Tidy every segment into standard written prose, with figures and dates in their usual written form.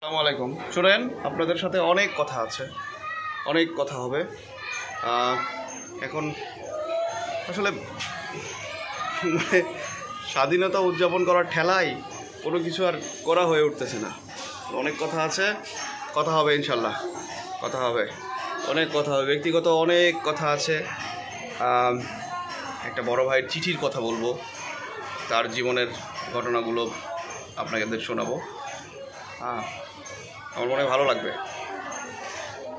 আসসালামু আলাইকুম। শুনেন, আপনাদের সাথে অনেক কথা আছে, অনেক কথা হবে। এখন আসলে মানে স্বাধীনতা উদযাপন করার ঠেলায় কোনো কিছু আর করা হয়ে উঠতেছে না। অনেক কথা আছে, কথা হবে ইনশাল্লাহ, কথা হবে, অনেক কথা হবে। ব্যক্তিগত অনেক কথা আছে। একটা বড় ভাইয়ের চিঠির কথা বলবো, তার জীবনের ঘটনাগুলো আপনাদের শোনাবো। আমার মনে ভালো লাগবে।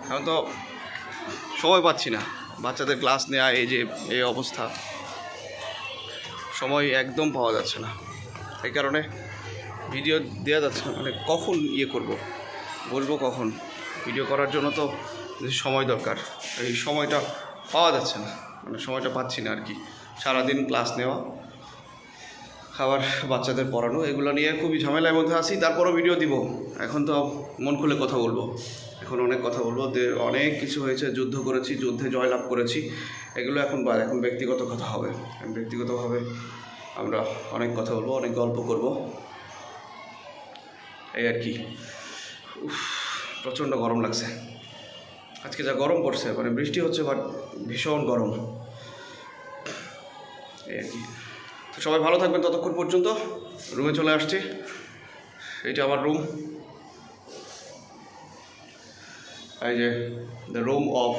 এখন তো সময় পাচ্ছি না, বাচ্চাদের ক্লাস নেওয়া, এই অবস্থা, সময় একদম পাওয়া যাচ্ছে না। এই কারণে ভিডিও দেওয়া যাচ্ছে না। মানে কখন বলবো কখন ভিডিও করার জন্য তো সময় দরকার। এই সময়টা পাওয়া যাচ্ছে না, মানে সময়টা পাচ্ছি না আর কি। সারাদিন ক্লাস নেওয়া, আবার বাচ্চাদের পড়ানো, এগুলো নিয়ে খুবই ঝামেলার মধ্যে আছি। তারপরও ভিডিও দিব। এখন তো মন খুলে কথা বলবো, এখন অনেক কথা বলবো। অনেক কিছু হয়েছে, যুদ্ধ করেছি, যুদ্ধে জয়লাভ করেছি, এগুলো এখন ব্যক্তিগত কথা হবে। ব্যক্তিগতভাবে আমরা অনেক কথা বলবো, অনেক গল্প করব, এই আর কি। প্রচণ্ড গরম লাগছে আজকে, যা গরম পড়ছে, মানে বৃষ্টি হচ্ছে বাট ভীষণ গরম, এই আর কি। তো সবাই ভালো থাকবেন। ততক্ষণ পর্যন্ত রুমে চলে আসছি। এটা আমার রুম, এই যে দ্য রুম অফ,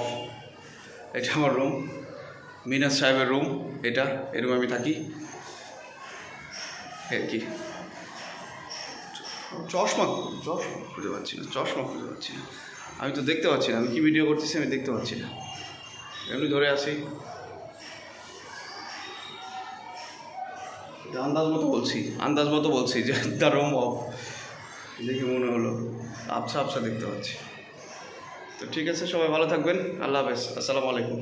এটা আমার রুম, মিনাজ সাহেবের রুম। এই রুমে আমি থাকি আর কি। চশমা খুঁজে পাচ্ছি না, আমি তো দেখতে পাচ্ছি না, আমি কি ভিডিও করতেছি আমি দেখতে পাচ্ছি না। এমনি ধরে আসি, আন্দাজ মতো বলছি যে দ্য রুম অফ, দেখে মনে হলো আবছা দেখতে পাচ্ছি। তো ঠিক আছে, সবাই ভালো থাকবেন। আল্লাহ হাফেজ, আসসালামু আলাইকুম।